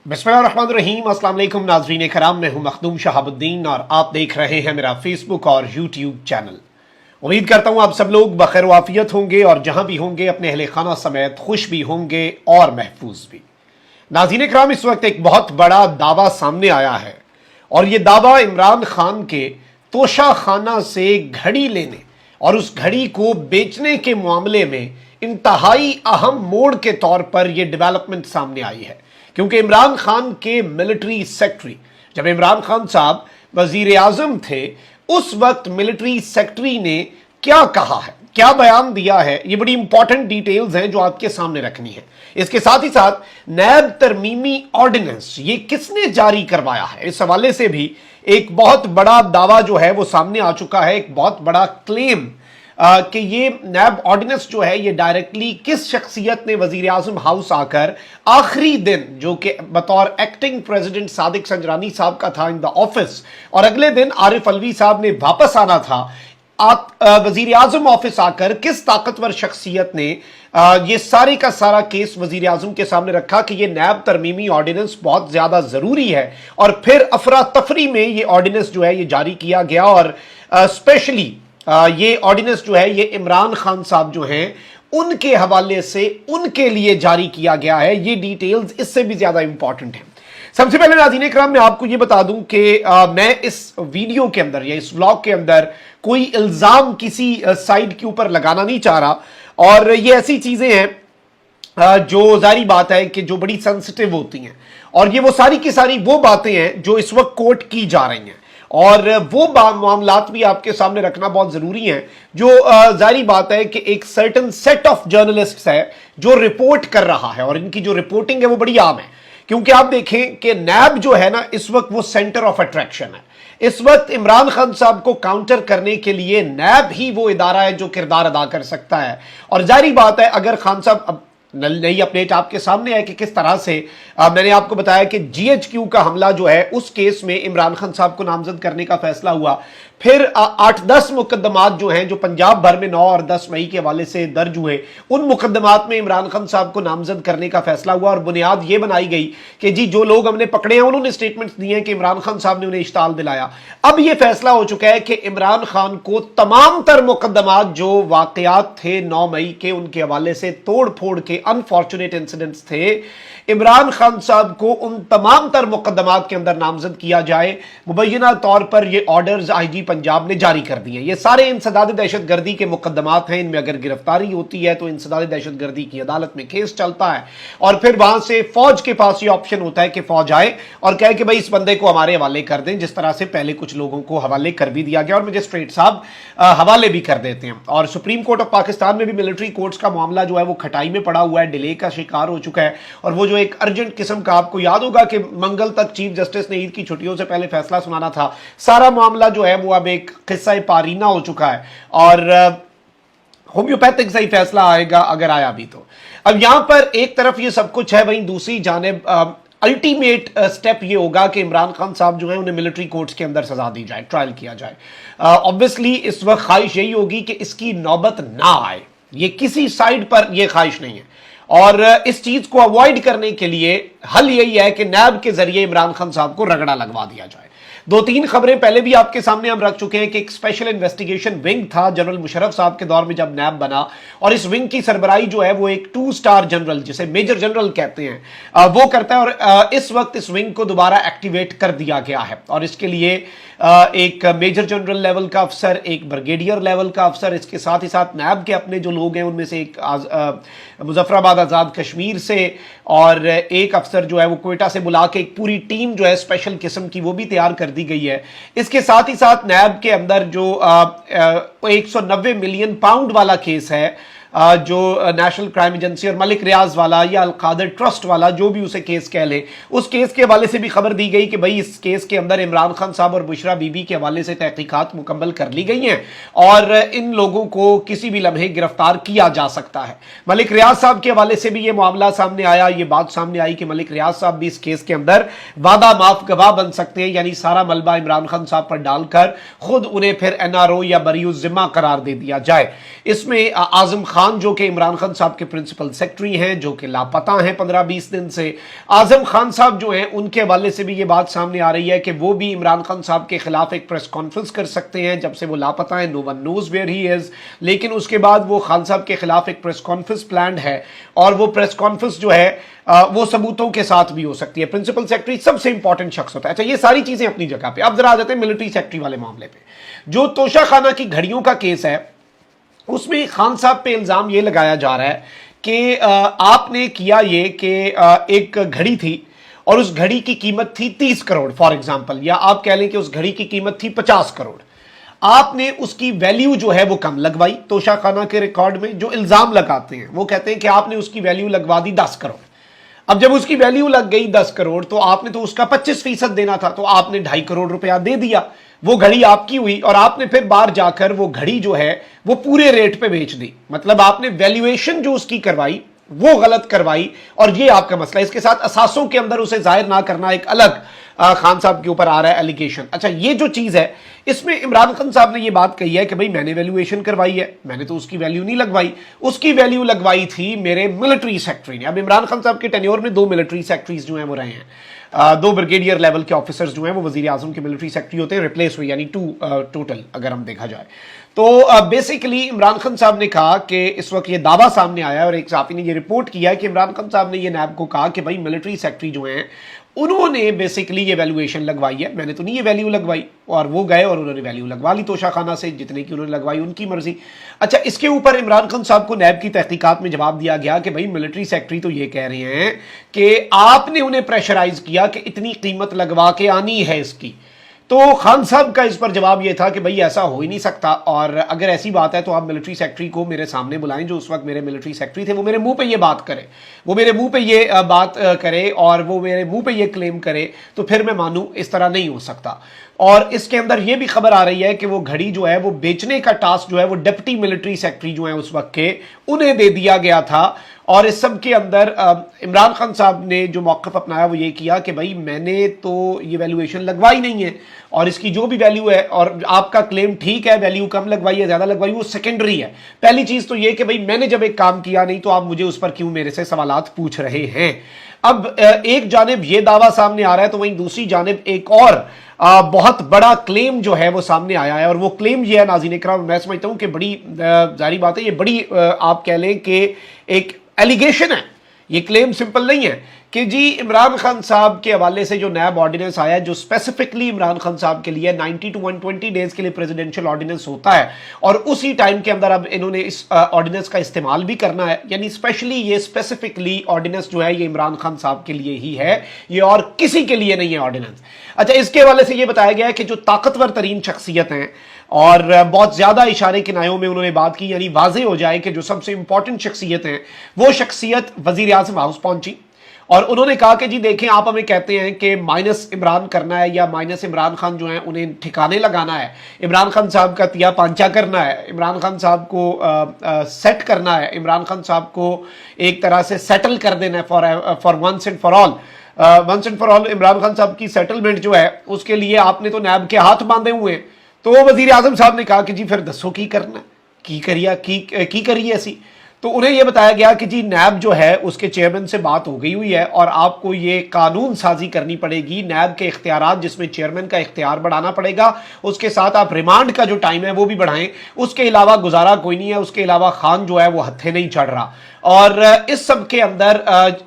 बिस्मिल्लाहिर्रहमानिर्रहीम। अस्सलाम वालेकुम नाज़रीन कराम, मैं हूं मखदूम शहाबुद्दीन और आप देख रहे हैं मेरा फेसबुक और यूट्यूब चैनल। उम्मीद करता हूं आप सब लोग बखैर वाफियत होंगे और जहां भी होंगे अपने अहले खाना समेत खुश भी होंगे और महफूज भी। नाज़रीन कराम, इस वक्त एक बहुत बड़ा दावा सामने आया है और ये दावा इमरान खान के तोशा खाना से घड़ी लेने और उस घड़ी को बेचने के मामले में इंतहाई अहम मोड़ के तौर पर यह डेवलपमेंट सामने आई है। क्योंकि इमरान खान के मिलिट्री सेक्रेटरी, जब इमरान खान साहब वजीर आजम थे, उस वक्त मिलिट्री सेक्रेटरी ने क्या कहा है, क्या बयान दिया है, ये बड़ी इंपॉर्टेंट डिटेल्स हैं जो आपके सामने रखनी है। इसके साथ ही साथ नैब तरमीमी ऑर्डिनेंस ये किसने जारी करवाया है, इस हवाले से भी एक बहुत बड़ा दावा जो है वो सामने आ चुका है, एक बहुत बड़ा क्लेम कि ये नैब ऑर्डिनेंस जो है ये डायरेक्टली किस शख्सियत ने वजीर आजम हाउस आकर आखिरी दिन, जो कि बतौर एक्टिंग प्रेसिडेंट सादिक संजरानी साहब का था इन द ऑफिस, और अगले दिन आरिफ अलवी साहब ने वापस आना था, वजीर आजम ऑफिस आकर किस ताकतवर शख्सियत ने ये सारे का सारा केस वजीर आजम के सामने रखा कि ये नैब तरमीमी ऑर्डिनेंस बहुत ज्यादा जरूरी है, और फिर अफरा तफरी में ये ऑर्डिनेंस जो है ये जारी किया गया। और स्पेशली ये ऑर्डिनेंस जो है ये इमरान खान साहब जो हैं उनके हवाले से उनके लिए जारी किया गया है। ये डिटेल्स इससे भी ज्यादा इंपॉर्टेंट हैं। सबसे पहले नाज़रीन इकराम मैं आपको ये बता दूं कि मैं इस वीडियो के अंदर या इस व्लॉग के अंदर कोई इल्जाम किसी साइड के ऊपर लगाना नहीं चाह रहा, और ये ऐसी चीजें हैं जो जारी बात है कि जो बड़ी सेंसिटिव होती हैं, और ये वो सारी की सारी वो बातें हैं जो इस वक्त कोर्ट की जा रही हैं, और वो मामलात भी आपके सामने रखना बहुत जरूरी है। जो जारी बात है कि एक सर्टन सेट ऑफ जर्नलिस्ट्स है जो रिपोर्ट कर रहा है, और इनकी जो रिपोर्टिंग है वो बड़ी आम है। क्योंकि आप देखें कि नैब जो है ना इस वक्त वो सेंटर ऑफ अट्रैक्शन है। इस वक्त इमरान खान साहब को काउंटर करने के लिए नैब ही वो इदारा है जो किरदार अदा कर सकता है। और जारी बात है, अगर खान साहब, अब नई अपडेट आपके सामने है कि किस तरह से मैंने आपको बताया कि जीएचक्यू का हमला जो है उस केस में इमरान खान साहब को नामजद करने का फैसला हुआ। फिर 8-10 मुकदमात जो हैं जो पंजाब भर में 9 और 10 मई के हवाले से दर्ज हुए, उन मुकदमात में इमरान खान साहब को नामजद करने का फैसला हुआ, और बुनियाद ये बनाई गई कि जी जो लोग हमने पकड़े हैं उन्होंने स्टेटमेंट्स दिए हैं कि इमरान खान साहब ने उन्हें इश्ताल दिलाया। अब यह फैसला हो चुका है कि इमरान खान को तमाम तर मुकदमात जो वाकयात थे 9 मई के, उनके हवाले से तोड़ फोड़ के अनफॉर्चुनेट इंसिडेंट्स थे, इमरान खान साहब को उन तमाम तर मुकदमात के अंदर नामजद किया जाए। मुबैना तौर पर ये ऑर्डर्स आईजी पंजाब ने जारी कर दिए। ये सारे इंसदाद दहशतगर्दी के मुकदमात हैं, इनमें अगर गिरफ्तारी होती है तो इंसदाद दहशतगर्दी की अदालत में केस चलता है, और फिर वहां से फौज के पास ये ऑप्शन होता है कि फौज आए और कहे कि भाई इस बंदे को हमारे हवाले कर दें, जिस तरह से पहले कुछ लोगों को हवाले कर भी दिया गया और मजिस्ट्रेट साहब हवाले भी कर देते हैं। और सुप्रीम कोर्ट ऑफ पाकिस्तान में भी मिलिट्री कोर्ट्स का मामला जो है वो खटाई में पड़ा हुआ है, डिले का शिकार हो चुका है। और वो जो एक अर्जेंट किस्म का, आपको याद होगा कि मंगल तक चीफ जस्टिस ने ईद की छुट्टियों से पहले फैसला सुनाना था, सारा मामला जो है वो अब एक किस्सा पारीना हो चुका है, और होम्योपैथिक से ही फैसला आएगा अगर आया भी तो। अब यहां पर एक तरफ ये सब कुछ है, वहीं दूसरी जानिब अल्टीमेट स्टेप ये होगा कि इमरान खान साहब जो है उन्हें मिलिट्री कोर्ट्स के अंदर सजा दी जाए, ट्रायल किया जाए। ऑब्वियसली इस वक्त ख्वाहिश यही होगी कि इसकी नौबत ना आए, ये किसी साइड पर यह ख्वाहिश नहीं है, और इस चीज को अवॉइड करने के लिए हल यही है कि नैब के जरिए इमरान खान साहब को रगड़ा लगवा दिया जाए। 2-3 खबरें पहले भी आपके सामने हम रख चुके हैं कि एक स्पेशल इन्वेस्टिगेशन विंग था जनरल मुशर्रफ साहब के दौर में जब नैब बना, और इस विंग की सरबराही जो है वो एक 2 स्टार जनरल, जिसे मेजर जनरल कहते हैं, वो करता है। और इस वक्त इस विंग को दोबारा एक्टिवेट कर दिया गया है, और इसके लिए एक मेजर जनरल लेवल का अफसर, एक ब्रिगेडियर लेवल का अफसर, इसके साथ ही साथ नैब के अपने जो लोग हैं उनमें से एक मुजफ्फराबाद आज़ाद कश्मीर से, और एक अफसर जो है वो क्वेटा से बुला के एक पूरी टीम जो है स्पेशल किस्म की वो भी तैयार कर दी गई है। इसके साथ ही साथ नैब के अंदर जो 190 मिलियन पाउंड वाला केस है, जो नेशनल क्राइम एजेंसी और मलिक रियाज वाला या अलकादर ट्रस्ट वाला, जो भी उसे केस कह ले, उस केस के हवाले से भी खबर दी गई कि भाई इस केस के अंदर इमरान खान साहब और बुशरा बीबी के हवाले से तहकीकात मुकम्मल कर ली गई हैं, और इन लोगों को किसी भी लम्हे गिरफ्तार किया जा सकता है। मलिक रियाज साहब के हवाले से भी ये मामला सामने आया, ये बात सामने आई कि मलिक रियाज साहब भी इस केस के अंदर वादा माफ गवाह बन सकते हैं, यानी सारा मलबा इमरान खान साहब पर डालकर खुद उन्हें फिर एनआरओ या बरीउज़्ज़िम्मा करार दे दिया जाए। इसमें आजम खान खान जो कि इमरान खान साहब के प्रिंसिपल सेक्रेटरी हैं, जो कि लापता हैं 15-20 दिन से। आजम खान साहब जो हैं उनके हवाले से भी ये बात सामने आ रही है कि वो भी इमरान खान साहब के खिलाफ एक प्रेस कॉन्फ्रेंस कर सकते हैं जब से वो लापता हैं, no one knows where he is. लेकिन उसके बाद वो खान साहब के खिलाफ एक प्रेस कॉन्फ्रेंस प्लान्ड है और वो प्रेस कॉन्फ्रेंस जो है वो सबूतों के साथ भी हो सकती है। प्रिंसिपल सेक्रेटरी सबसे इंपॉर्टेंट शख्स होता है। अच्छा, ये सारी चीजें अपनी जगह पे। अब जरा आ जाते हैं मिलिट्री सेक्रेटरी वाले मामले पे। जो तोशाखाना की घड़ियों का केस है उसमें खान साहब पे इल्जाम ये लगाया जा रहा है कि आपने किया ये कि एक घड़ी थी और उस घड़ी की कीमत थी 30 करोड़ फॉर एग्जांपल, या आप कह लें कि उस घड़ी की कीमत थी 50 करोड़। आपने उसकी वैल्यू जो है वो कम लगवाई। तोशाखाना के रिकॉर्ड में जो इल्जाम लगाते हैं वो कहते हैं कि आपने उसकी वैल्यू लगवा दी 10 करोड़। अब जब उसकी वैल्यू लग गई 10 करोड़ तो आपने तो उसका 25% देना था, तो आपने 2.5 करोड़ रुपया दे दिया। वो घड़ी आपकी हुई और आपने फिर बाहर जाकर वो घड़ी जो है वो पूरे रेट पे बेच दी। मतलब आपने वैल्यूएशन जो उसकी करवाई वो गलत करवाई और ये आपका मसला। इसके साथ असासों के अंदर उसे जाहिर ना करना एक अलग खान साहब के ऊपर आ रहा है एलिगेशन। अच्छा, ये जो चीज है इसमें इमरान खान साहब ने ये बात कही है कि भाई मैंने वैल्यूएशन करवाई है, मैंने तो उसकी वैल्यू नहीं लगवाई, उसकी वैल्यू लगवाई थी मेरे मिलिट्री सेक्रेटरी ने। अब इमरान खान साहब के टेन्योर में 2 मिलिट्री सेक्रेटरीज जो हैं वो रहे हैं। 2 ब्रिगेडियर लेवल के ऑफिसर्स जो हैं वो वजीर आजम के मिलिट्री सेक्रेटरी होते हैं, रिप्लेस हुए, यानी 2 टोटल अगर हम देखा जाए तो। बेसिकली इमरान खान साहब ने कहा कि इस वक्त ये दावा सामने आया और एक साथी ने ये रिपोर्ट किया है कि इमरान खान साहब ने ये नैब को कहा कि भाई मिलिट्री सेक्रेटरी जो हैं उन्होंने बेसिकली ये वैल्यूएशन लगवाई है, मैंने तो नहीं ये वैल्यू लगवाई। और वो गए और उन्होंने वैल्यू लगवा ली तोशाखाना से, जितने की उन्होंने लगवाई उनकी मर्जी। अच्छा, इसके ऊपर इमरान खान साहब को नैब की तहकीकात में जवाब दिया गया कि भाई मिलिट्री सेक्रेटरी तो ये कह रहे हैं कि आपने उन्हें प्रेशराइज किया कि इतनी कीमत लगवा के आनी है इसकी। तो खान साहब का इस पर जवाब यह था कि भाई ऐसा हो ही नहीं सकता, और अगर ऐसी बात है तो आप मिलिट्री सेक्रेटरी को मेरे सामने बुलाएं, जो उस वक्त मेरे मिलिट्री सेक्रेटरी थे, वो मेरे मुंह पे ये बात करे, वो मेरे मुंह पे ये बात करे और वो मेरे मुंह पे ये क्लेम करे, तो फिर मैं मानूं। इस तरह नहीं हो सकता। और इसके अंदर यह भी खबर आ रही है कि वो घड़ी जो है वो बेचने का टास्क जो है वो डिप्टी मिलिट्री सेक्रेटरी जो है उस वक्त के उन्हें दे दिया गया था। और इस सब के अंदर इमरान खान साहब ने जो मौक़िफ़ अपनाया वो ये किया कि भाई मैंने तो ये वैल्यूएशन लगवाई नहीं है और इसकी जो भी वैल्यू है, और आपका क्लेम ठीक है वैल्यू कम लगवाई है ज़्यादा लगवाई, वो सेकेंडरी है। पहली चीज़ तो ये कि भाई मैंने जब एक काम किया नहीं तो आप मुझे उस पर क्यों मेरे से सवालात पूछ रहे हैं। अब एक जानिब ये दावा सामने आ रहा है तो वहीं दूसरी जानिब एक और बहुत बड़ा क्लेम जो है वो सामने आया है। और वो क्लेम ये है नाज़रीन इकराम, मैं समझता हूँ कि बड़ी जारी बात है, ये बड़ी आप कह लें कि एक एलिगेशन है। ये क्लेम सिंपल नहीं है कि जी इमरान खान साहब के हवाले से जो नया ऑर्डिनेंस आया है जो स्पेसिफिकली इमरान खान साहब के लिए 90 to 120 डेज के लिए प्रेसिडेंशियल ऑर्डिनेंस होता है और उसी टाइम के अंदर अब इन्होंने इस ऑर्डिनेंस का इस्तेमाल भी करना है। यानी स्पेशली ये स्पेसिफिकली ऑर्डिनेंस जो है ये इमरान खान साहब के लिए ही है, ये और किसी के लिए नहीं है ऑर्डिनेंस। अच्छा, इसके हवाले से ये बताया गया है कि जो ताकतवर तरीन शख्सियत हैं और बहुत ज्यादा इशारे किनायों में उन्होंने बात की, यानी वाजे हो जाए कि जो सबसे इंपॉर्टेंट शख्सियत है वो शख्सियत वजीर आज़म हाउस पहुंची और उन्होंने कहा कि जी देखें, आप हमें कहते हैं कि माइनस इमरान करना है या माइनस इमरान खान जो है उन्हें ठिकाने लगाना है, इमरान खान साहब का तिया पांचा करना है, इमरान खान साहब को सेट करना है, इमरान खान साहब को एक तरह से सेटल कर देना है for once and for all. Once and for all Imran Khan साहब की सेटलमेंट जो है उसके लिए आपने तो नैब के हाथ बांधे हुए हैं। तो वजीर आजम साहब ने कहा कि जी फिर दसो की करना, की करिए ऐसी। तो उन्हें यह बताया गया कि जी नैब जो है उसके चेयरमैन से बात हो गई हुई है और आपको ये कानून साजी करनी पड़ेगी, नैब के इख्तियारात जिसमें चेयरमैन का इख्तियार बढ़ाना पड़ेगा, उसके साथ आप रिमांड का जो टाइम है वो भी बढ़ाएं। उसके अलावा गुजारा कोई नहीं है, उसके अलावा खान जो है वो हत्थे नहीं चढ़ रहा। और इस सब के अंदर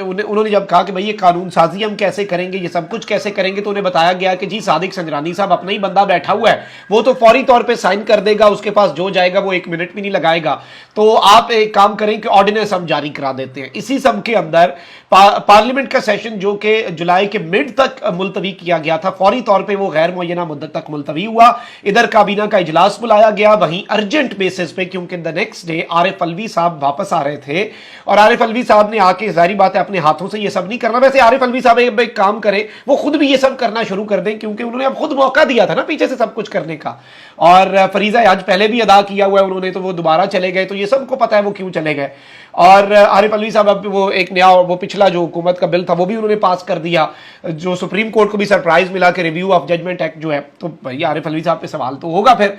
उन्होंने जब कहा कि भाई ये कानून साजी हम कैसे करेंगे, ये सब कुछ कैसे करेंगे, तो उन्हें बताया गया कि जी सादिक संजरानी साहब अपना ही बंदा बैठा हुआ है, वो तो फौरी तौर पे साइन कर देगा, उसके पास जो जाएगा वो 1 मिनट भी नहीं लगाएगा। तो आप एक काम करें कि ऑर्डिनेंस हम जारी करा देते हैं। इसी सब के अंदर पार्लियामेंट का सेशन जो कि जुलाई के मिड तक मुलतवी किया गया था, फौरी तौर पर वो गैर मुअय्यना मुद्दत तक मुलतवी हुआ। इधर काबीना का इजलास बुलाया गया, वहीं अर्जेंट बेसिस पे, क्योंकि the next day Arif Alvi साहब वापस आ रहे थे और आरिफ अलवी साहब ने आके जाहिर बात है अपने हाथों से ये सब नहीं करना। वैसे आरिफ अलवी साहब एक काम करें, वो खुद भी ये सब करना शुरू कर दें, क्योंकि उन्होंने अब खुद मौका दिया था ना पीछे से सब कुछ करने का। और फरीजा आज पहले भी अदा किया हुआ है उन्होंने, तो वो दोबारा चले गए, तो ये सबको पता है वो क्यों चले गए। और आरिफ अलवी साहब अब वो एक नया वो पिछला जो हुकूमत का बिल था वो भी उन्होंने पास कर दिया, जो सुप्रीम कोर्ट को भी सरप्राइज मिला कि रिव्यू ऑफ जजमेंट एक्ट जो है। तो भाई आरिफ अलवी साहब पे सवाल तो होगा फिर।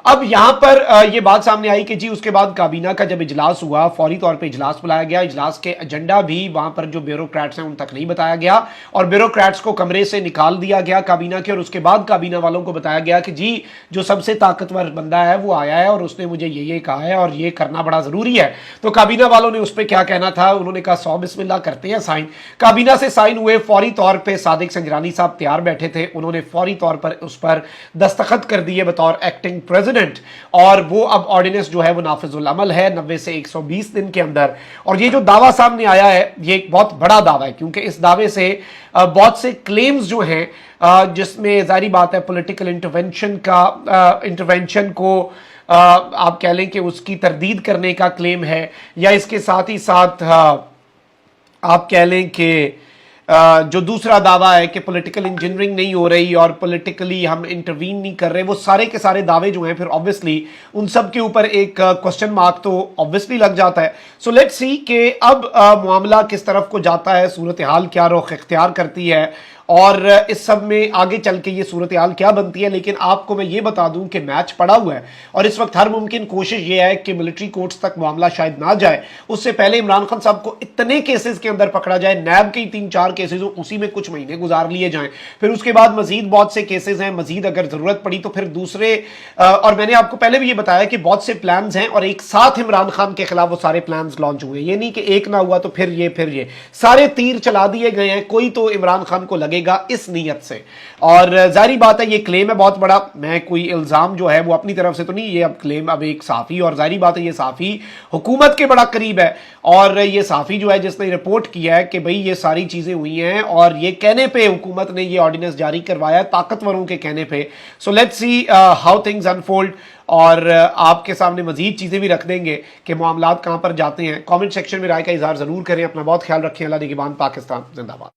अब यहां पर ये बात सामने आई कि जी उसके बाद काबीना का जब इजलास हुआ, फौरी तौर पे इजलास बुलाया गया। इजलास के एजेंडा भी वहां पर जो ब्यूरोक्रेट्स हैं उन तक नहीं बताया गया और ब्यूरोक्रेट्स को कमरे से निकाल दिया गया काबीना के, और उसके बाद काबीना वालों को बताया गया कि जी जो सबसे ताकतवर बंदा है वो आया है और उसने मुझे ये कहा है और ये करना बड़ा जरूरी है। तो काबीना वालों ने उस पर क्या कहना था, उन्होंने कहा 100 बिस्मिल्लाह करते हैं साइन। काबीना से साइन हुए, फौरी तौर पर सादिक संजरानी साहब तैयार बैठे थे, उन्होंने फौरी तौर पर उस पर दस्तखत कर दिए बतौर एक्टिंग प्रेसिडेंट, और वो अब ऑर्डिनेंस जो है वो नाफिजुल अमल है 90 से 120 दिन के अंदर। और ये जो दावा सामने आया है ये एक बहुत बड़ा दावा है, क्योंकि इस दावे से बहुत से क्लेम्स जो हैं जिसमें जाहिर बात है पॉलिटिकल इंटरवेंशन को आप कह लें कि उसकी तरदीद करने का क्लेम है, या इसके साथ ही साथ आप कह लें कि जो दूसरा दावा है कि पॉलिटिकल इंजीनियरिंग नहीं हो रही और पॉलिटिकली हम इंटरवीन नहीं कर रहे, वो सारे के सारे दावे जो हैं फिर ऑब्वियसली उन सब के ऊपर एक क्वेश्चन मार्क तो ऑब्वियसली लग जाता है। सो लेट्स सी कि अब मामला किस तरफ को जाता है, सूरत हाल क्या रुख इख्तियार करती है और इस सब में आगे चल के ये सूरत हाल क्या बनती है। लेकिन आपको मैं ये बता दूं कि मैच पड़ा हुआ है और इस वक्त हर मुमकिन कोशिश ये है कि मिलिट्री कोर्ट्स तक मामला शायद ना जाए, उससे पहले इमरान खान साहब को इतने केसेस के अंदर पकड़ा जाए, नैब के 3-4 केसेस हो उसी में कुछ महीने गुजार लिए जाएं, फिर उसके बाद मजीद बहुत से केसेस हैं, मजीद अगर जरूरत पड़ी तो फिर दूसरे और मैंने आपको पहले भी ये बताया कि बहुत से प्लान्स हैं और एक साथ इमरान खान के खिलाफ वो सारे प्लान्स लॉन्च हुए, ये नहीं कि एक ना हुआ तो फिर ये सारे तीर चला दिए गए हैं, कोई तो इमरान खान को लगेगा इस नीयत से। और जाहिर बात है ये क्लेम है बहुत बड़ा, मैं कोई इल्जाम जो है वो अपनी तरफ से तो नहीं, ये अब क्लेम अब एक साफी, और जाहिर बात है ये साफी हुकूमत के बड़ा करीब है और ये साफी जो है जिसने रिपोर्ट किया है कि भाई ये सारी चीजें हुई हैं और ये कहने पे हुकूमत ने ये ऑर्डिनेंस जारी करवाया है ताकतवरों के कहने पे। So let's see how things unfold, और आपके सामने मजीद चीजें भी रख देंगे कि मामलात कहां पर जाते हैं। कमेंट सेक्शन में राय का इजहार जरूर करें। अपना बहुत ख्याल रखें। अल्लाह निगहबान। पाकिस्तान जिंदाबाद।